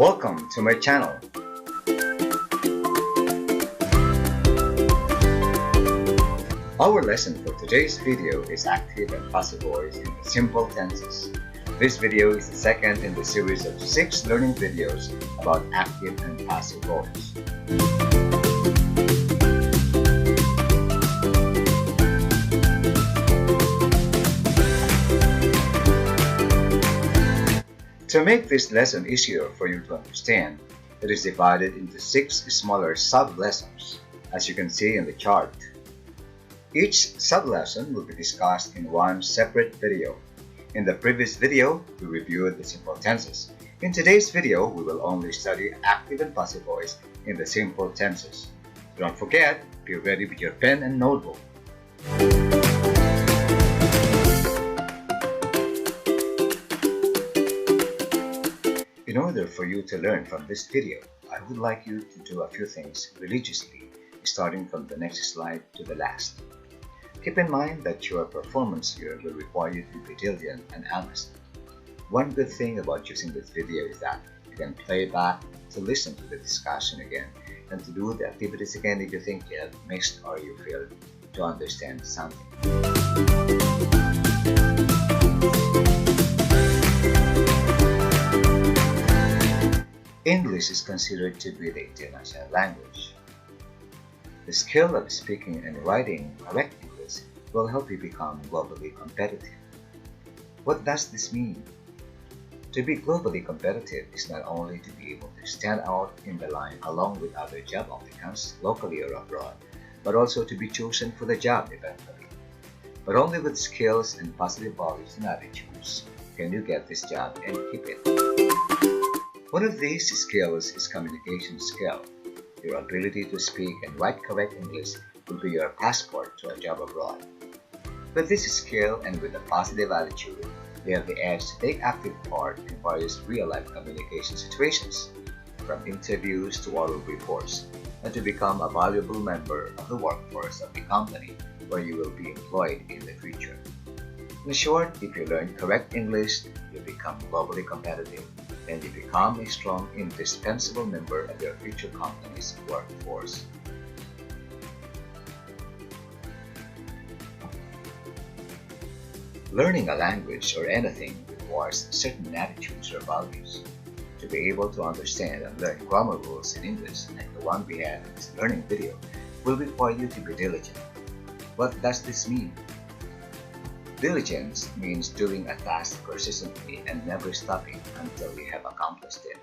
Welcome to my channel. Our lesson for today's video is active and passive voice in the simple tenses. This video is the second in the series of 6 learning videos about active and passive voice. To make this lesson easier for you to understand, it is divided into 6 smaller sub-lessons, as you can see in the chart. Each sub-lesson will be discussed in one separate video. In the previous video, we reviewed the simple tenses. In today's video, we will only study active and passive voice in the simple tenses. Don't forget, be ready with your pen and notebook. In order for you to learn from this video, I would like you to do a few things religiously, starting from the next slide to the last. Keep in mind that your performance here will require you to be diligent and honest. One good thing about using this video is that you can play back to listen to the discussion again and to do the activities again if you think you have missed or you failed to understand something. English is considered to be the international language. The skill of speaking and writing correct English will help you become globally competitive. What does this mean? To be globally competitive is not only to be able to stand out in the line along with other job applicants locally or abroad, but also to be chosen for the job eventually. But only with skills and positive values and attitudes can you get this job and keep it. One of these skills is communication skill. Your ability to speak and write correct English will be your passport to a job abroad. With this skill and with a positive attitude, you have the edge to take active part in various real-life communication situations, from interviews to oral reports, and to become a valuable member of the workforce of the company where you will be employed in the future. In short, if you learn correct English, you become globally competitive, and you become a strong, indispensable member of your future company's workforce. Learning a language or anything requires certain attitudes or values. To be able to understand and learn grammar rules in English, like the one we had in this learning video, will require you to be diligent. What does this mean? Diligence means doing a task persistently and never stopping until you have accomplished it.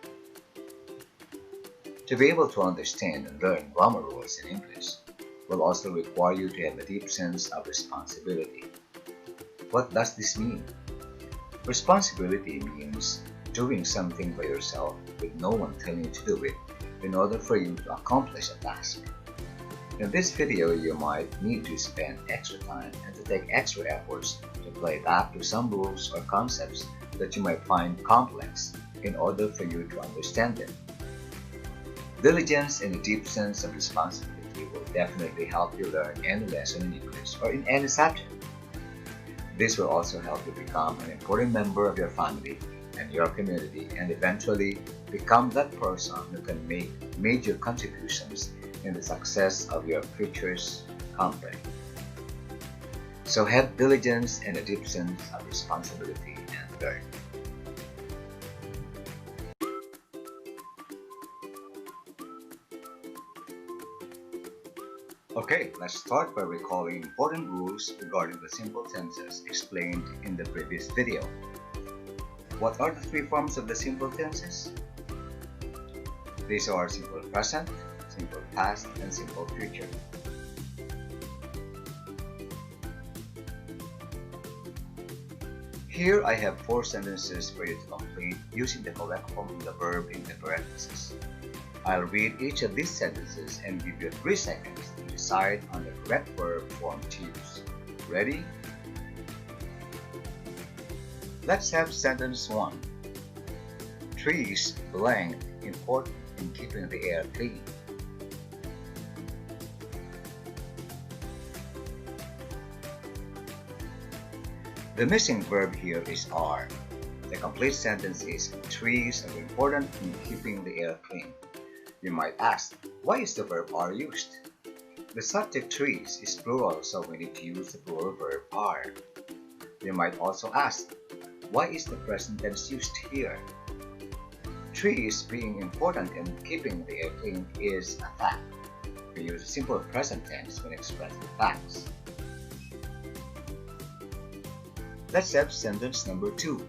To be able to understand and learn grammar rules in English will also require you to have a deep sense of responsibility. What does this mean? Responsibility means doing something by yourself with no one telling you to do it in order for you to accomplish a task. In this video, you might need to spend extra time and to take extra efforts to play back to some rules or concepts that you might find complex in order for you to understand them. Diligence and a deep sense of responsibility will definitely help you learn any lesson in English or in any subject. This will also help you become an important member of your family and your community and eventually become that person who can make major contributions in the success of your future's company. So have diligence and a deep sense of responsibility and learn. Okay, let's start by recalling important rules regarding the simple tenses explained in the previous video. What are the 3 forms of the simple tenses? These are simple present, simple past, and simple future. Here I have 4 sentences for you to complete using the correct form of the verb in the parentheses. I'll read each of these sentences and give you 3 seconds to decide on the correct verb form to use. Ready? Let's have sentence 1. Trees blank important in keeping the air clean. The missing verb here is are. The complete sentence is trees are important in keeping the air clean. You might ask, why is the verb are used? The subject trees is plural, so we need to use the plural verb are. You might also ask, why is the present tense used here? Trees being important in keeping the air clean is a fact. We use simple present tense when expressing facts. Let's have sentence number 2.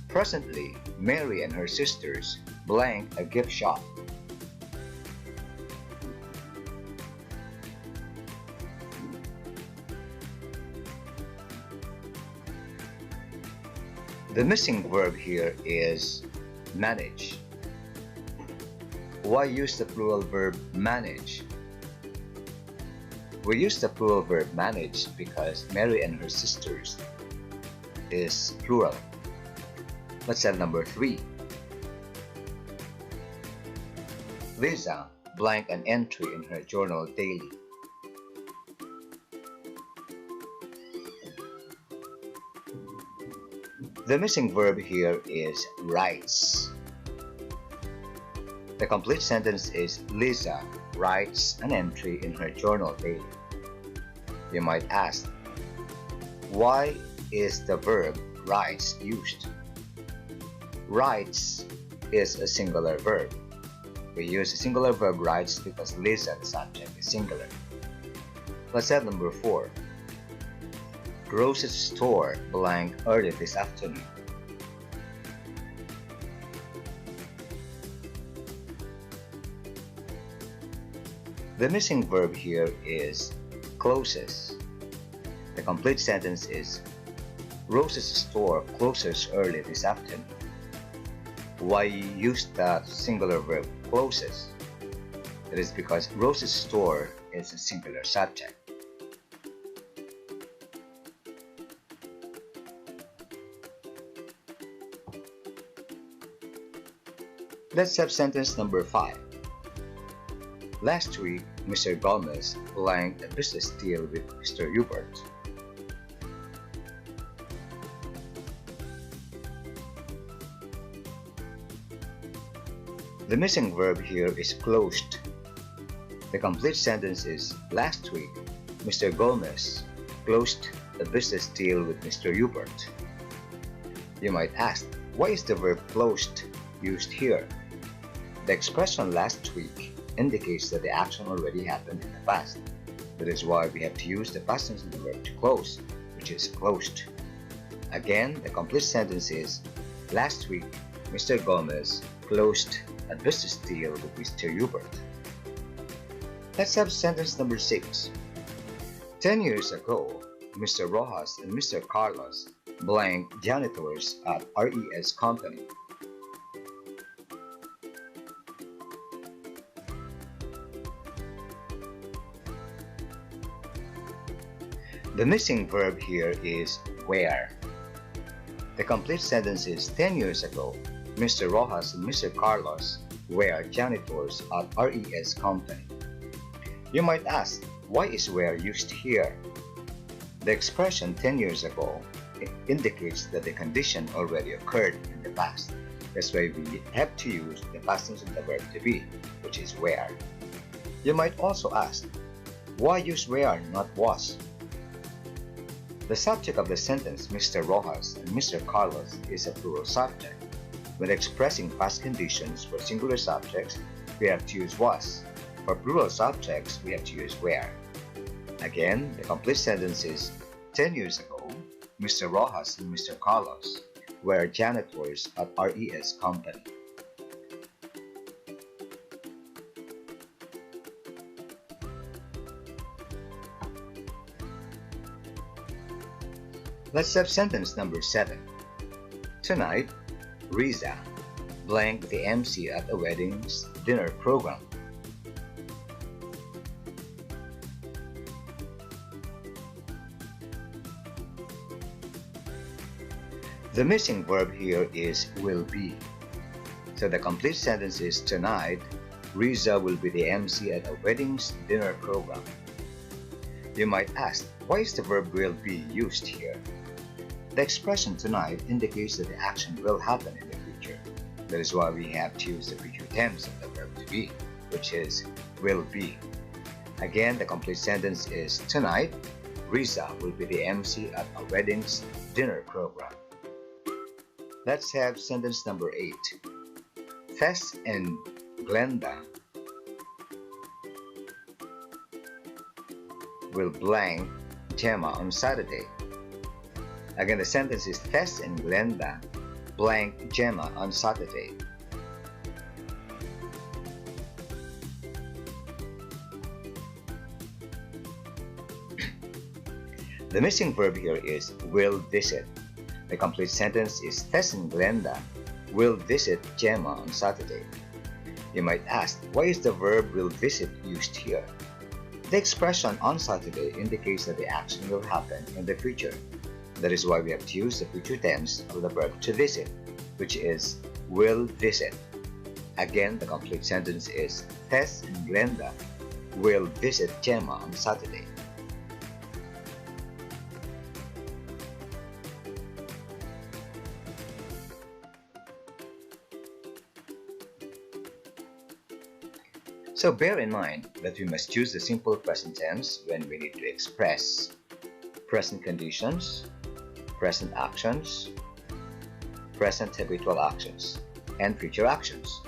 Presently, Mary and her sisters blank a gift shop. The missing verb here is manage. Why use the plural verb manage? We use the plural verb manage because Mary and her sisters is plural. Let's have number 3. Lisa blank an entry in her journal daily. The missing verb here is writes. The complete sentence is Lisa writes an entry in her journal daily. You might ask, why is the verb writes used? Writes is a singular verb. We use a singular verb writes because Lisa, the subject, is singular. Let's have number 4. Grocery store blank early this afternoon. The missing verb here is closes. The complete sentence is Rose's store closes early this afternoon. Why use the singular verb closes? It is because Rose's store is a singular subject. Let's have sentence number 5. Last week, Mr. Gomez blanked a business deal with Mr. Hubert. The missing verb here is closed. The complete sentence is last week, Mr. Gomez closed a business deal with Mr. Hubert. You might ask, why is the verb closed used here? The expression last week indicates that the action already happened in the past. That is why we have to use the past tense of the verb to close, which is closed. Again, the complete sentence is last week, Mr. Gomez closed a business deal with Mr. Hubert. Let's have sentence number 6. 10 years ago, Mr. Rojas and Mr. Carlos blanked janitors at RES company. The missing verb here is where. The complete sentence is 10 years ago, Mr. Rojas and Mr. Carlos were janitors at RES company. You might ask, why is where used here? The expression 10 years ago indicates that the condition already occurred in the past. That's why we have to use the past tense of the verb to be, which is where. You might also ask, why use where, not was? The subject of the sentence, Mr. Rojas and Mr. Carlos, is a plural subject. When expressing past conditions for singular subjects, we have to use was. For plural subjects, we have to use where. Again, the complete sentence is 10 years ago, Mr. Rojas and Mr. Carlos were janitors at RES company. Let's have sentence number 7. Tonight, Riza blanked the MC at a wedding's dinner program. The missing verb here is will be. So the complete sentence is tonight, Riza will be the MC at a wedding's dinner program. You might ask, why is the verb will be used here? The expression tonight indicates that the action will happen in the future. That is why we have to use the future tense of the verb to be, which is will be. Again, the complete sentence is tonight, Riza will be the MC at a wedding's dinner program. Let's have sentence number 8. Tess and Glenda will blank Gemma on Saturday. Again, the sentence is Tess and Glenda blank Gemma on Saturday. The missing verb here is will visit. The complete sentence is Tess and Glenda will visit Gemma on Saturday. You might ask, why is the verb will visit used here? The expression on Saturday indicates that the action will happen in the future. That is why we have to use the future tense of the verb to visit, which is will visit. Again, the complete sentence is Tess and Glenda will visit Gemma on Saturday. So bear in mind that we must use the simple present tense when we need to express present conditions, present actions, present habitual actions, and future actions.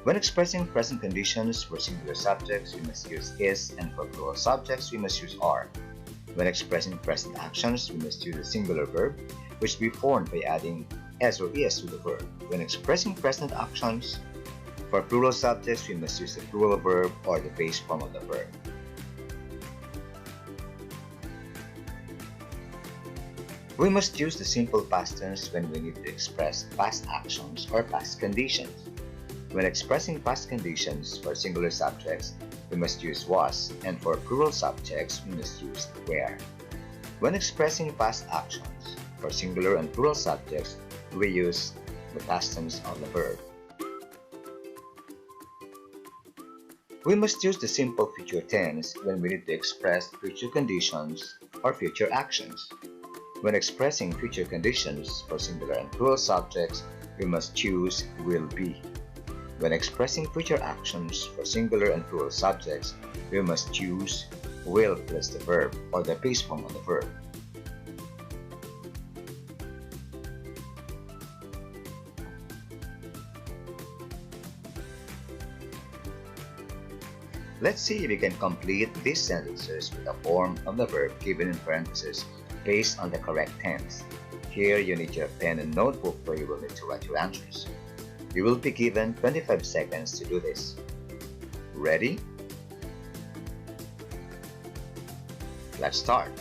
When expressing present conditions for singular subjects, we must use is, and for plural subjects, we must use are. When expressing present actions, we must use a singular verb, which will be formed by adding s or es to the verb. When expressing present actions, for plural subjects, we must use the plural verb or the base form of the verb. We must use the simple past tense when we need to express past actions or past conditions. When expressing past conditions for singular subjects, we must use was, and for plural subjects, we must use were. When expressing past actions for singular and plural subjects, we use the past tense of the verb. We must use the simple future tense when we need to express future conditions or future actions. When expressing future conditions for singular and plural subjects, we must choose will be. When expressing future actions for singular and plural subjects, we must choose will plus the verb or the base form of the verb. Let's see if we can complete these sentences with the form of the verb given in parentheses based on the correct tense. Here you need your pen and notebook where you will need to write your answers. You will be given 25 seconds to do this. Ready? Let's start.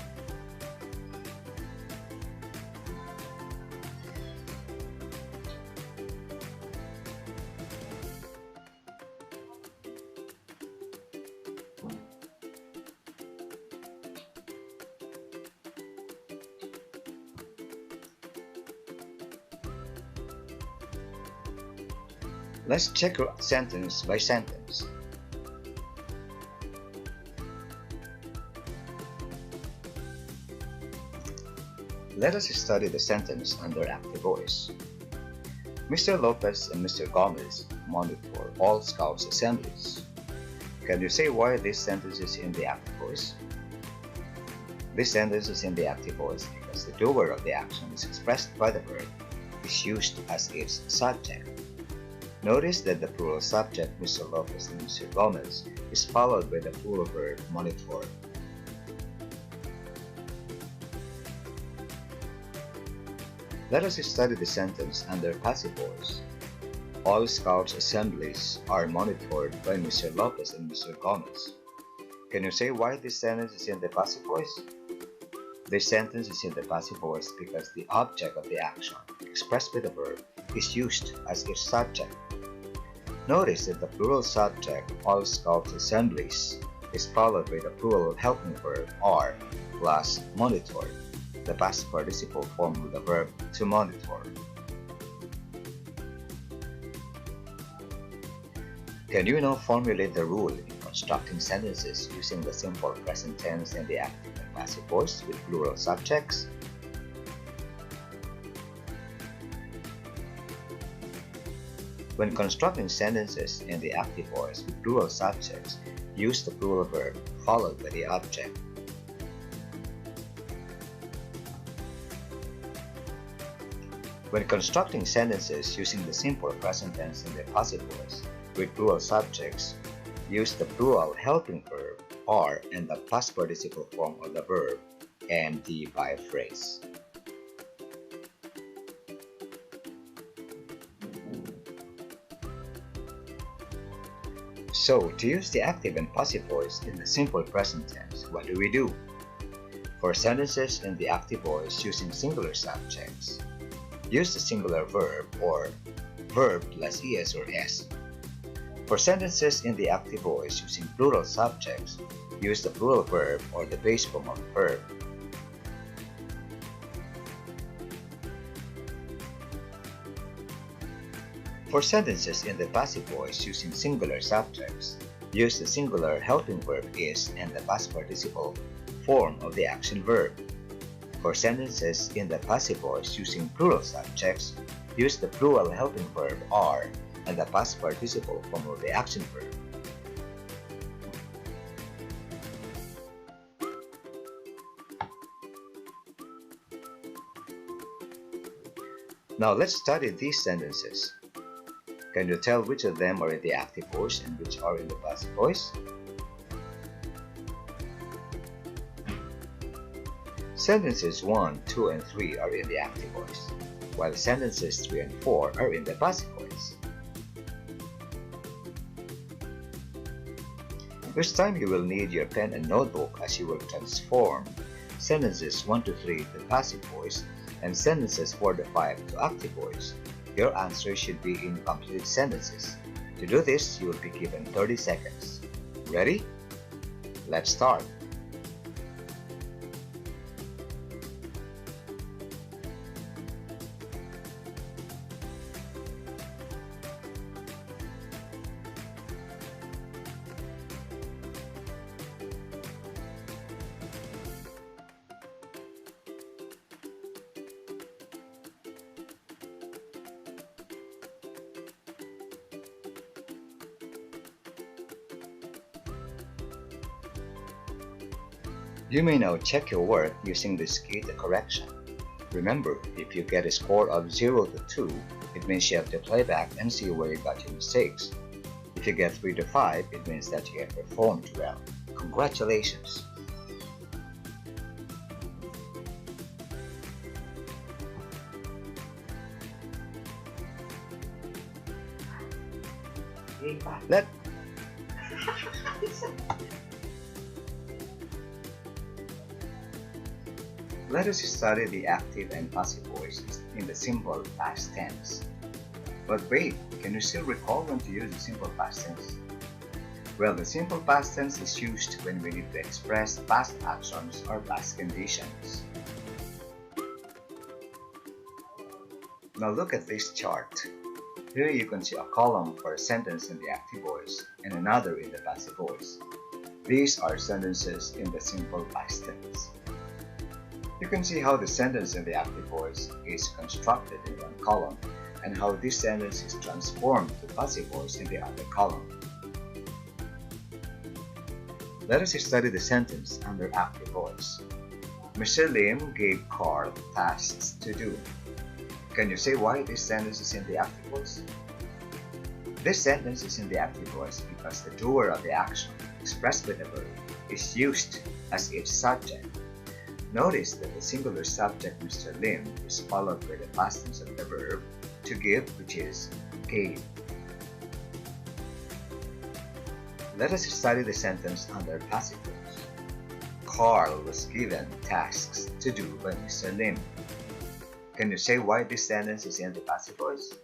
Let's check sentence by sentence. Let us study the sentence under active voice. Mr. Lopez and Mr. Gomez monitor all Scouts assemblies. Can you say why this sentence is in the active voice? This sentence is in the active voice because the doer of the action is expressed by the verb is used as its subject. Notice that the plural subject Mr. Lopez and Mr. Gomez is followed by the plural verb monitor. Let us study the sentence under passive voice. All Scouts assemblies are monitored by Mr. Lopez and Mr. Gomez. Can you say why this sentence is in the passive voice? This sentence is in the passive voice because the object of the action, expressed by the verb, is used as its subject. Notice that the plural subject, all Scouts assemblies, is followed by the plural helping verb are plus monitor, the past participle form of the verb to monitor. Can you now formulate the rule in constructing sentences using the simple present tense and the active and passive voice with plural subjects? When constructing sentences in the active voice with plural subjects, use the plural verb followed by the object. When constructing sentences using the simple present tense in the passive voice with plural subjects, use the plural helping verb are and the past participle form of the verb and the by phrase. So, to use the active and passive voice in the simple present tense, what do we do? For sentences in the active voice using singular subjects, use the singular verb or verb plus es or s. For sentences in the active voice using plural subjects, use the plural verb or the base form of the verb. For sentences in the passive voice using singular subjects, use the singular helping verb is and the past participle form of the action verb. For sentences in the passive voice using plural subjects, use the plural helping verb are and the past participle form of the action verb. Now let's study these sentences. Can you tell which of them are in the active voice and which are in the passive voice? Sentences 1, 2, and 3 are in the active voice, while sentences 3 and 4 are in the passive voice. This time you will need your pen and notebook as you will transform sentences 1 to 3 to passive voice and sentences 4 to 5 to active voice. Your answer should be in complete sentences. To do this, you will be given 30 seconds. Ready? Let's start. You may now check your work using this key to correction. Remember, if you get a score of 0 to 2, it means you have to play back and see where you got your mistakes. If you get 3 to 5, it means that you have performed well. Congratulations! Let us study the active and passive voices in the simple past tense. But wait, can you still recall when to use the simple past tense? Well, the simple past tense is used when we need to express past actions or past conditions. Now look at this chart. Here you can see a column for a sentence in the active voice and another in the passive voice. These are sentences in the simple past tense. You can see how the sentence in the active voice is constructed in one column and how this sentence is transformed to passive voice in the other column. Let us study the sentence under active voice. Mr. Lim gave Carl tasks to do. Can you say why this sentence is in the active voice? This sentence is in the active voice because the doer of the action, expressed by the verb, is used as its subject. Notice that the singular subject Mr. Lim is followed by the past tense of the verb to give, which is gave. Let us study the sentence under passive voice. Carl was given tasks to do by Mr. Lim. Can you say why this sentence is in the passive voice?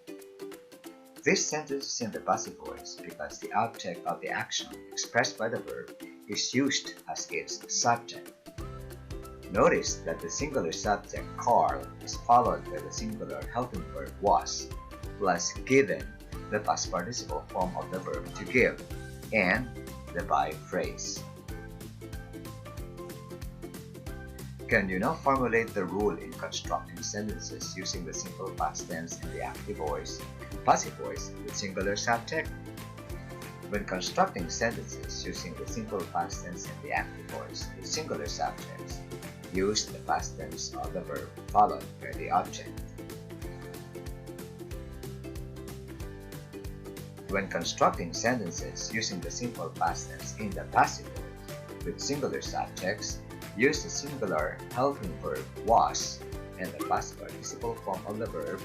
This sentence is in the passive voice because the object of the action expressed by the verb is used as its subject. Notice that the singular subject Carl is followed by the singular helping verb was, plus given, the past participle form of the verb to give, and the by phrase. Can you now formulate the rule in constructing sentences using the simple past tense in the active voice and passive voice with singular subject? When constructing sentences using the simple past tense in the active voice with singular subjects, use the past tense of the verb followed by the object. When constructing sentences using the simple past tense in the passive voice with singular subjects, use the singular helping verb was and the past participle form of the verb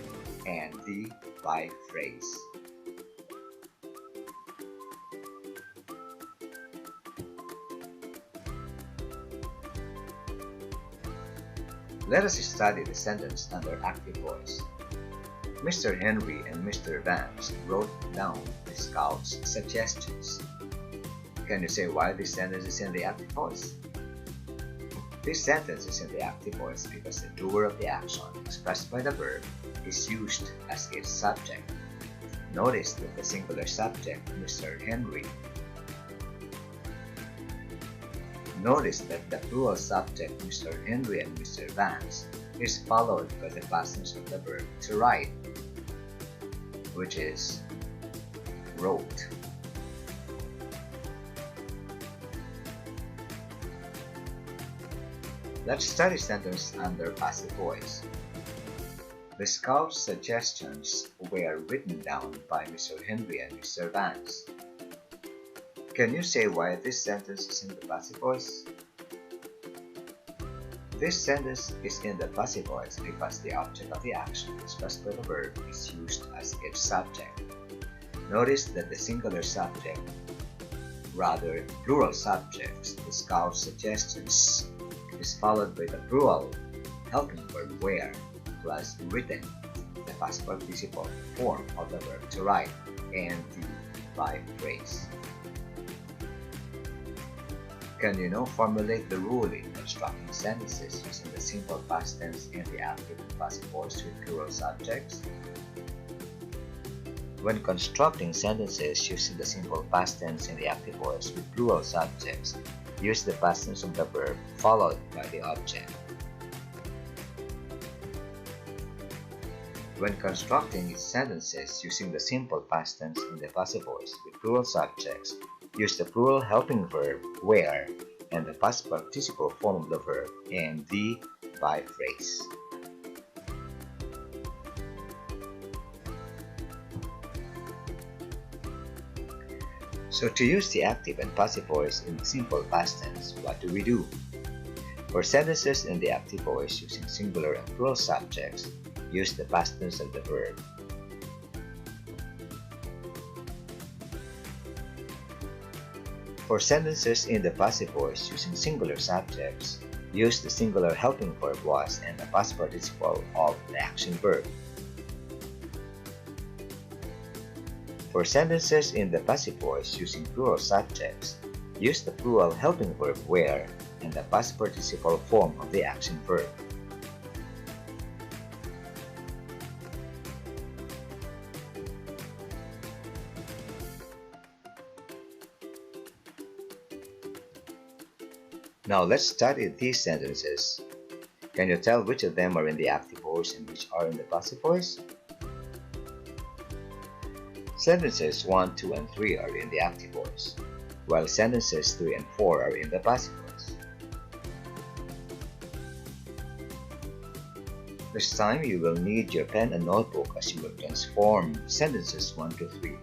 and the by phrase. Let us study the sentence under active voice. Mr. Henry and Mr. Vance wrote down the Scout's suggestions. Can you say why this sentence is in the active voice? This sentence is in the active voice because the doer of the action expressed by the verb is used as its subject. Notice that the singular subject, Mr. Henry. Notice that the plural subject, Mr. Henry and Mr. Vance, is followed by the past tense of the verb to write, which is wrote. Let's study sentence under passive voice. The Scout's suggestions were written down by Mr. Henry and Mr. Vance. Can you say why this sentence is in the passive voice? This sentence is in the passive voice because the object of the action expressed by the verb is used as its subject. Notice that the singular subject, rather plural subjects, the Scout's suggestions, is followed by the plural helping verb where plus written, the past participle form of the verb to write, and the by phrase. Can you now formulate the rule in constructing sentences using the simple past tense in the active and passive voice with plural subjects? When constructing sentences using the simple past tense in the active voice with plural subjects, use the past tense of the verb followed by the object. When constructing sentences using the simple past tense in the passive voice with plural subjects, use the plural helping verb where and the past participle form of the verb and the by phrase. So to use the active and passive voice in the simple past tense, what do we do? For sentences in the active voice using singular and plural subjects, use the past tense of the verb. For sentences in the passive voice using singular subjects, use the singular helping verb was and the past participle of the action verb. For sentences in the passive voice using plural subjects, use the plural helping verb where and the past participle form of the action verb. Now let's study these sentences. Can you tell which of them are in the active voice and which are in the passive voice? Sentences 1, 2, and 3 are in the active voice, while sentences 3 and 4 are in the passive voice. This time you will need your pen and notebook as you will transform sentences 1 to 3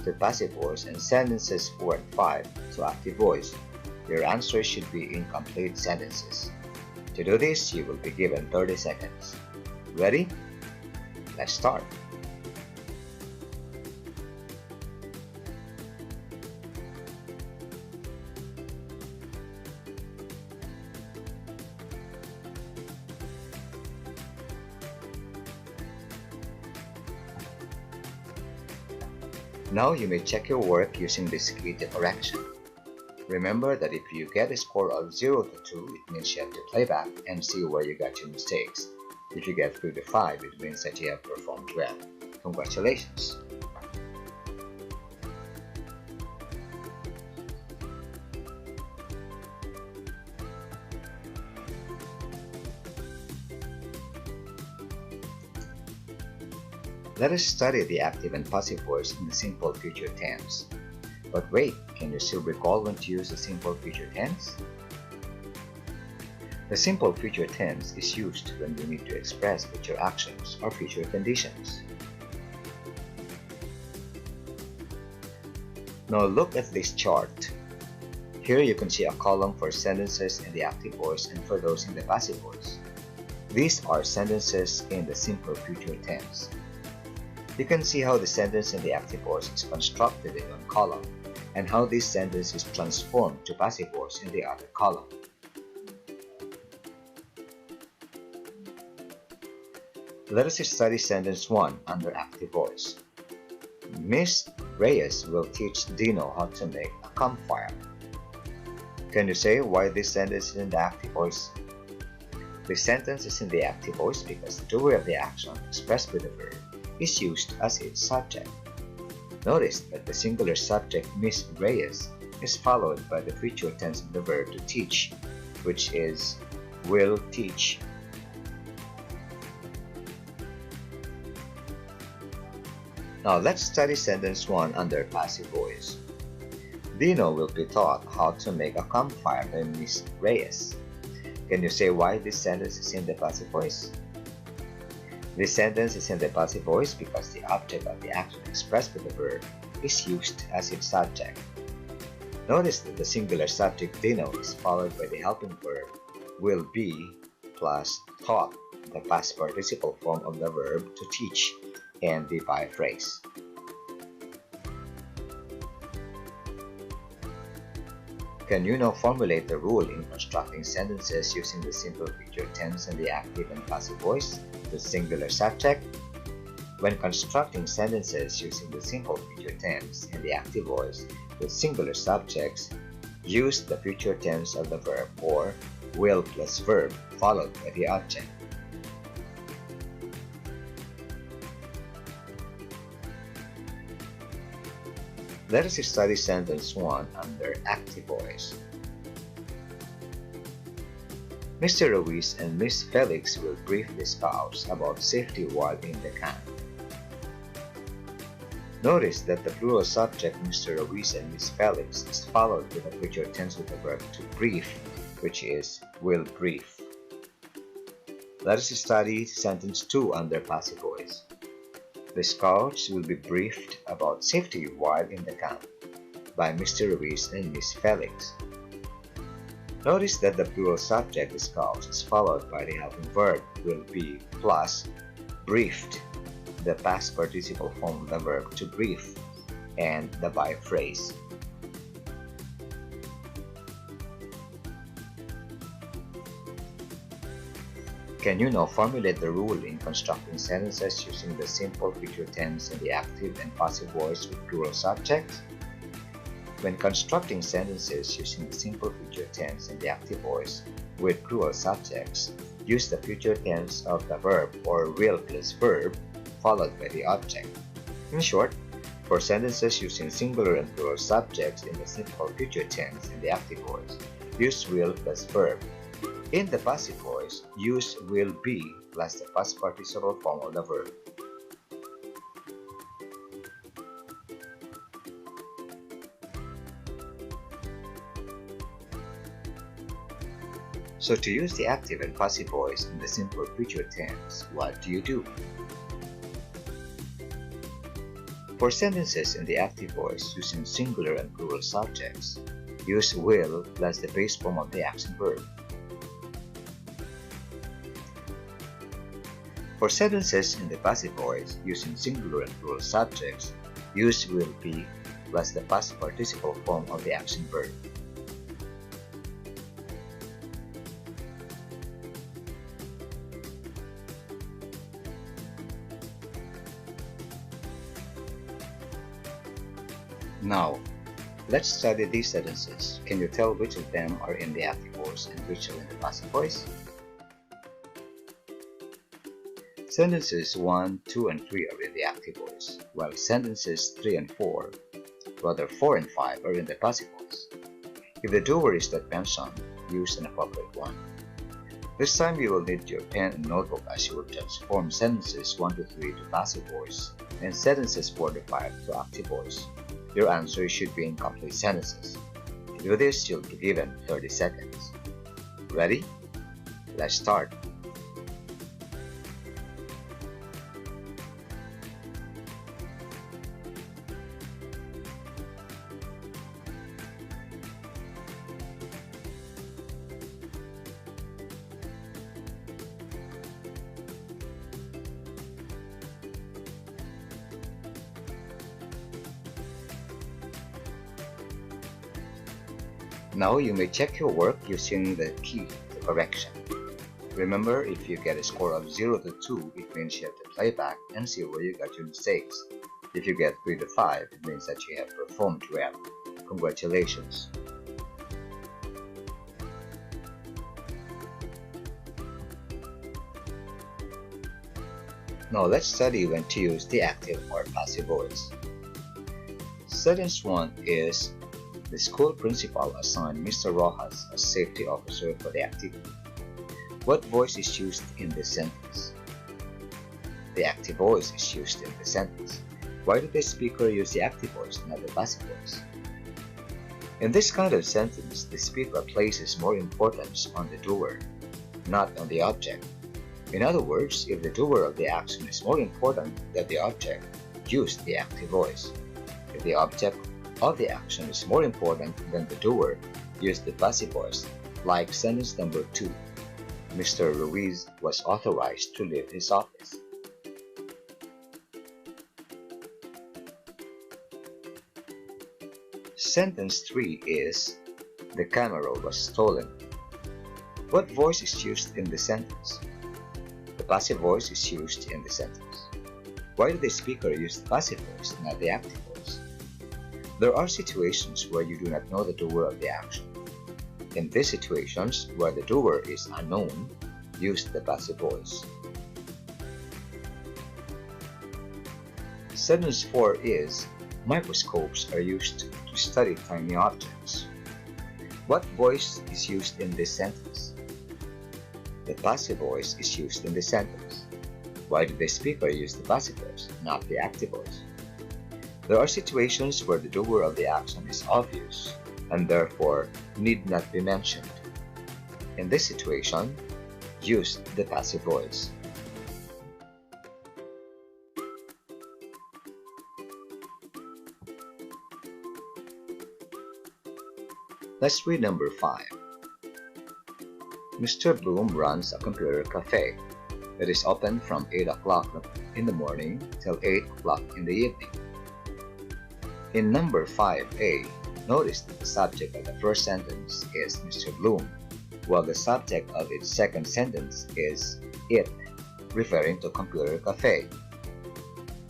to passive voice and sentences 4 and 5 to active voice. Your answers should be incomplete sentences. To do this, you will be given 30 seconds. Ready? Let's start. Now you may check your work using this key to correction. Remember that if you get a score of 0 to 2, it means you have to play back and see where you got your mistakes. If you get 3 to 5, it means that you have performed well. Congratulations! Let us study the active and passive voice in the simple future tense. But wait, can you still recall when to use the simple future tense? The simple future tense is used when we need to express future actions or future conditions. Now look at this chart. Here you can see a column for sentences in the active voice and for those in the passive voice. These are sentences in the simple future tense. You can see how the sentence in the active voice is constructed in one column and how this sentence is transformed to passive voice in the other column. Let us study sentence 1 under active voice. Miss Reyes will teach Dino how to make a campfire. Can you say why this sentence is in the active voice? The sentence is in the active voice because the doer of the action expressed with the verb is used as its subject. Notice that the singular subject Miss Reyes is followed by the future tense of the verb to teach, which is will teach. Now let's study sentence 1 under passive voice. Dino will be taught how to make a campfire by Miss Reyes. Can you say why this sentence is in the passive voice? This sentence is in the passive voice because the object of the action expressed with the verb is used as its subject. Notice that the singular subject Dino is followed by the helping verb will be plus taught, the past participle form of the verb to teach, and the by phrase. Can you now formulate the rule in constructing sentences using the simple future tense and the active and passive voice, the singular subject? When constructing sentences using the simple future tense and the active voice with singular subjects, use the future tense of the verb or will plus verb followed by the object. Let us study sentence 1 under active voice. Mr. Ruiz and Miss Felix will brief the scouts about safety while in the camp. Notice that the plural subject Mr. Ruiz and Miss Felix is followed with the future tense with the verb to brief, which is will brief. Let us study sentence 2 under passive voice. The scouts will be briefed about safety while in the camp by Mr. Ruiz and Miss Felix. Notice that the plural subject scouts is followed by the helping verb will be plus briefed, the past participle form of the verb to brief, and the by phrase. Can you now formulate the rule in constructing sentences using the simple future tense and the active and passive voice with plural subjects? When constructing sentences using the simple future tense and the active voice with plural subjects, use the future tense of the verb or will plus verb followed by the object. In short, for sentences using singular and plural subjects in the simple future tense and the active voice, use will plus verb. In the passive voice, use will be plus the past participle form of the verb. So to use the active and passive voice in the simple future tense, what do you do? For sentences in the active voice using singular and plural subjects, use will plus the base form of the action verb. For sentences in the passive voice using singular and plural subjects, use will be plus the past participle form of the action verb. Now, let's study these sentences. Can you tell which of them are in the active voice and which are in the passive voice? Sentences 1, 2, and 3 are in the active voice, while sentences 3 and 4, rather 4 and 5, are in the passive voice. If the doer is not mentioned, use an appropriate one. This time you will need your pen and notebook as you will transform sentences 1 to 3 to passive voice and sentences 4 to 5 to active voice. Your answer should be in complete sentences. To do this, you'll be given 30 seconds. Ready? Let's start. Now you may check your work using the key to correction. Remember, if you get a score of 0 to 2, it means you have to play back and see where you got your mistakes. If you get 3 to 5, it means that you have performed well. Congratulations! Now let's study when to use the active or passive voice. Sentence 1 is: the school principal assigned Mr. Rojas as safety officer for the activity. What voice is used in this sentence? The active voice is used in the sentence. Why did the speaker use the active voice, not the passive voice? In this kind of sentence, the speaker places more importance on the doer, not on the object. In other words, if the doer of the action is more important than the object, use the active voice. If the object of the action is more important than the doer, use the passive voice, like sentence number 2. Mr. Ruiz was authorized to leave his office. Sentence 3 is: the camera was stolen. What voice is used in the sentence? The passive voice is used in the sentence. Why did the speaker use the passive voice, not the active voice? There are situations where you do not know the doer of the action. In these situations, where the doer is unknown, use the passive voice. Sentence 4 is: microscopes are used to study tiny objects. What voice is used in this sentence? The passive voice is used in the sentence. Why did the speaker use the passive voice, not the active voice? There are situations where the doer of the action is obvious and therefore need not be mentioned. In this situation, use the passive voice. Let's read number 5. Mr. Bloom runs a computer cafe. It is open from 8 o'clock in the morning till 8 o'clock in the evening. In number 5a, notice that the subject of the first sentence is Mr. Bloom, while the subject of its second sentence is it, referring to computer cafe.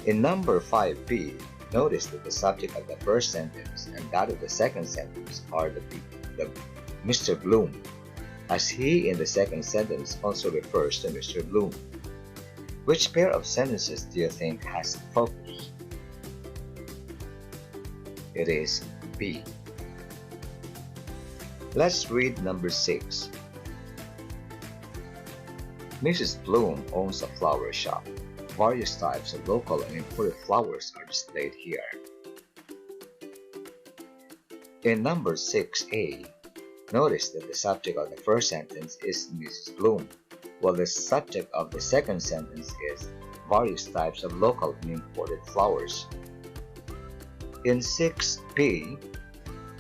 In number 5b, notice that the subject of the first sentence and that of the second sentence are the Mr. Bloom, as he in the second sentence also refers to Mr. Bloom. Which pair of sentences do you think has focus? It is B. Let's read number 6. Mrs. Bloom owns a flower shop. Various types of local and imported flowers are displayed here. In number 6a, notice that the subject of the first sentence is Mrs. Bloom, while the subject of the second sentence is various types of local and imported flowers. In 6b,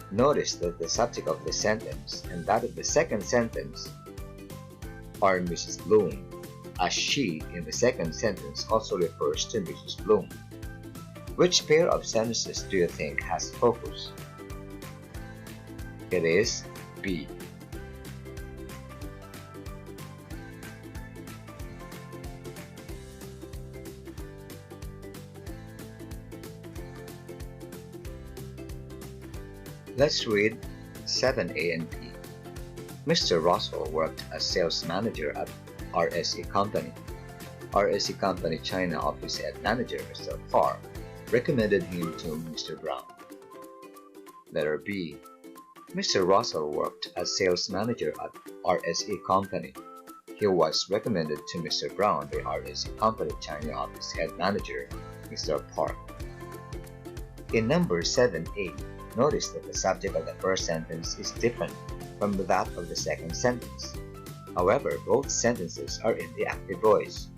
notice that the subject of the sentence and that of the second sentence are Mrs. Bloom, as she in the second sentence also refers to Mrs. Bloom. Which pair of sentences do you think has focus? It is B. Let's read 7a and b. Mr. Russell worked as sales manager at RSE Company. RSE Company China office head manager Mr. Farr recommended him to Mr. Brown. Letter B. Mr. Russell worked as sales manager at RSE Company. He was recommended to Mr. Brown by RSC Company China Office Head Manager, Mr. Park. In number 7a, notice that the subject of the first sentence is different from that of the second sentence. However, both sentences are in the active voice.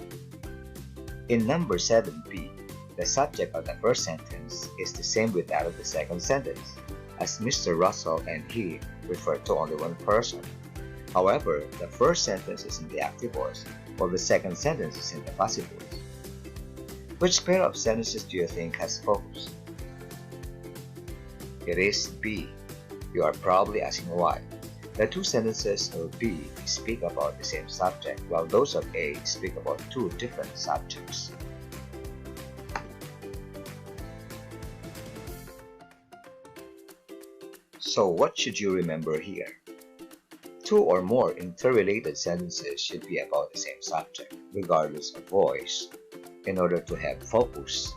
In number 7b, the subject of the first sentence is the same with that of the second sentence, as Mr. Russell and he refer to only one person. However, the first sentence is in the active voice, while the second sentence is in the passive voice. Which pair of sentences do you think has focus? It is B. You are probably asking why. The two sentences of B speak about the same subject, while those of A speak about two different subjects. So what should you remember here? Two or more interrelated sentences should be about the same subject, regardless of voice, in order to have focus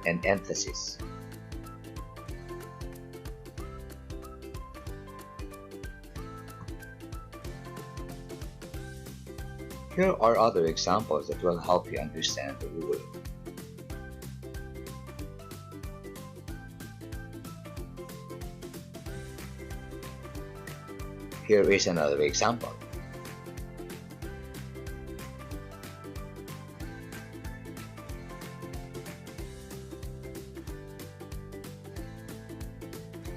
and emphasis. Here are other examples that will help you understand the rule. Here is another example.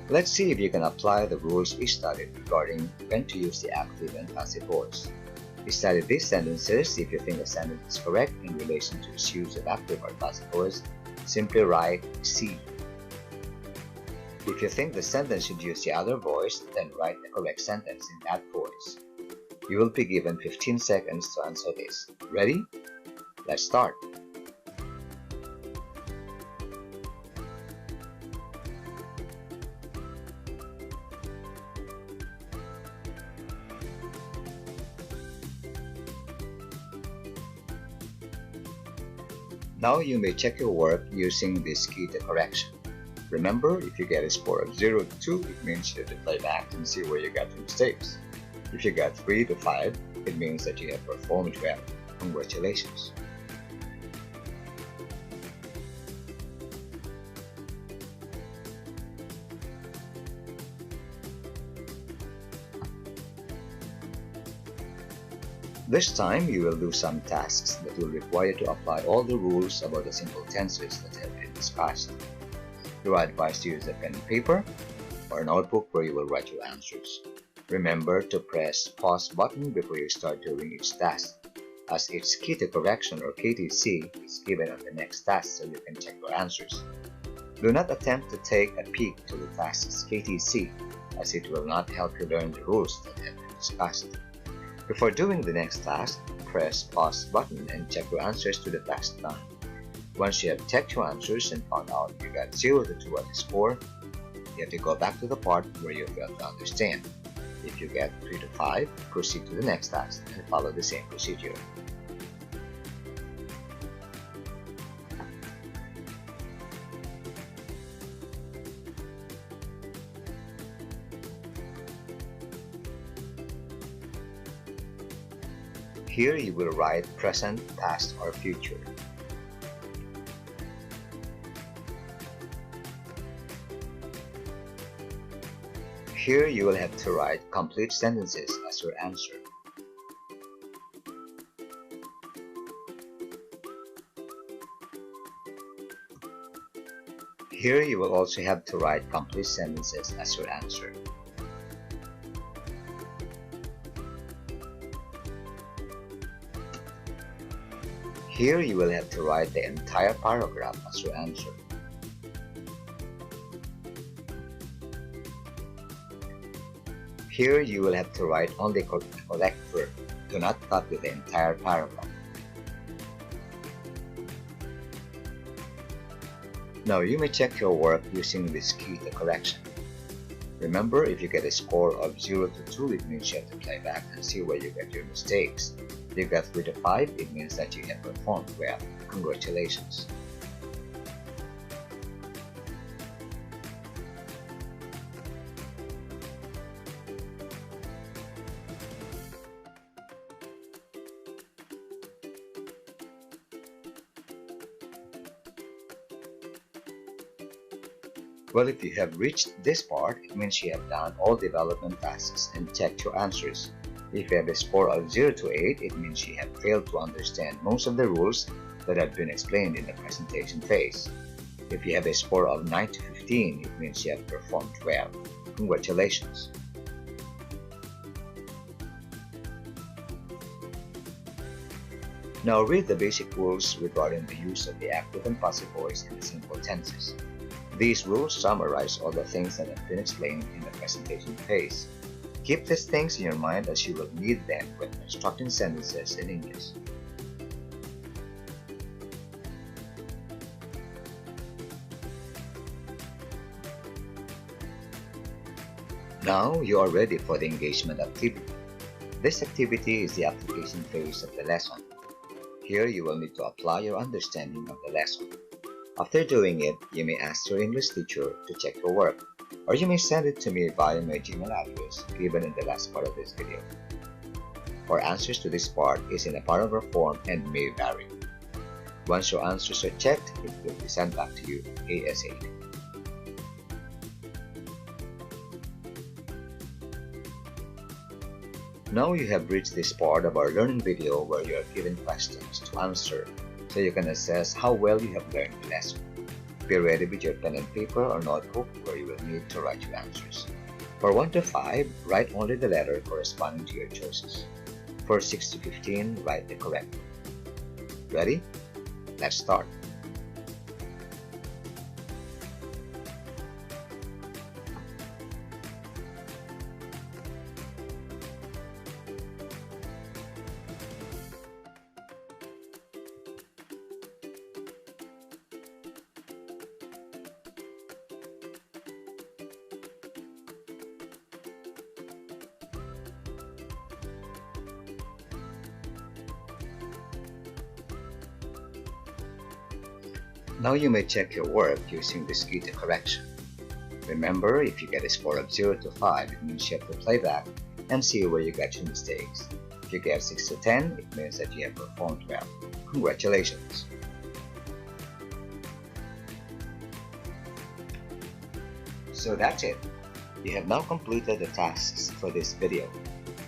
Let's see if you can apply the rules we studied regarding when to use the active and passive voice. We studied these sentences. If you think a sentence is correct in relation to its use of active or passive voice, simply write C. If you think the sentence should use the other voice, then write the correct sentence in that voice. You will be given 15 seconds to answer this. Ready? Let's start. Now you may check your work using this key to correction. Remember, if you get a score of 0 to 2, it means you have to play back and see where you got your mistakes. If you got 3 to 5, it means that you have performed well. Congratulations! This time, you will do some tasks that will require you to apply all the rules about the simple tenses that have been discussed. You are advised to use a pen and paper or a notebook where you will write your answers. Remember to press pause button before you start doing each task, as its key to correction or KTC is given on the next task so you can check your answers. Do not attempt to take a peek to the task's KTC, as it will not help you learn the rules that have been discussed. Before doing the next task, press pause button and check your answers to the task done. Once you have checked your answers and found out you got 0 to 2 at the score, you have to go back to the part where you failed to understand. If you get 3 to 5, proceed to the next task and follow the same procedure. Here you will write present, past, or future. Here you will have to write complete sentences as your answer. Here you will also have to write complete sentences as your answer. Here you will have to write the entire paragraph as your answer. Here you will have to write only the correct verb. Do not copy the entire paragraph. Now you may check your work using this key to correction. Remember, if you get a score of 0 to 2, it means you have to play back and see where you get your mistakes. If you got 3 to 5, it means that you have performed well. Congratulations! Well, if you have reached this part, it means you have done all development tasks and checked your answers. If you have a score of 0 to 8, it means you have failed to understand most of the rules that have been explained in the presentation phase. If you have a score of 9 to 15, it means you have performed well. Congratulations! Now read the basic rules regarding the use of the active and passive voice in the simple tenses. These rules summarize all the things that have been explained in the presentation phase. Keep these things in your mind as you will need them when constructing sentences in English. Now you are ready for the engagement activity. This activity is the application phase of the lesson. Here you will need to apply your understanding of the lesson. After doing it, you may ask your English teacher to check your work, or you may send it to me via my Gmail address given in the last part of this video. Our answers to this part is in a paragraph form and may vary. Once your answers are checked, it will be sent back to you ASAP. Now you have reached this part of our learning video where you are given questions to answer so you can assess how well you have learned the lesson. Be ready with your pen and paper or notebook where you will need to write your answers. For 1 to 5, write only the letter corresponding to your choices. For 6 to 15, write the correct one. Ready? Let's start. Now you may check your work using this key to correction. Remember, if you get a score of 0 to 5, it means you have to play back and see where you got your mistakes. If you get 6 to 10, it means that you have performed well. Congratulations! So that's it. You have now completed the tasks for this video.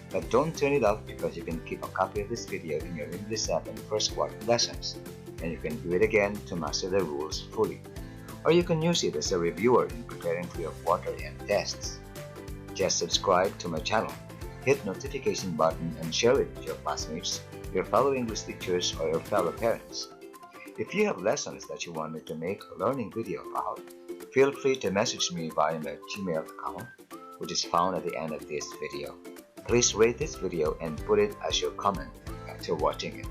But don't turn it off because you can keep a copy of this video in your English app and first quarter lessons, and you can do it again to master the rules fully. Or you can use it as a reviewer in preparing for your quarter end tests. Just subscribe to my channel, hit notification button and share it with your classmates, your fellow English teachers or your fellow parents. If you have lessons that you want me to make a learning video about, feel free to message me via my Gmail account, which is found at the end of this video. Please rate this video and put it as your comment after watching it.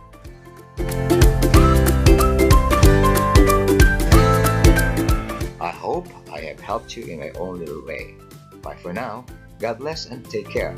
I hope I have helped you in my own little way. Bye for now. God bless and take care.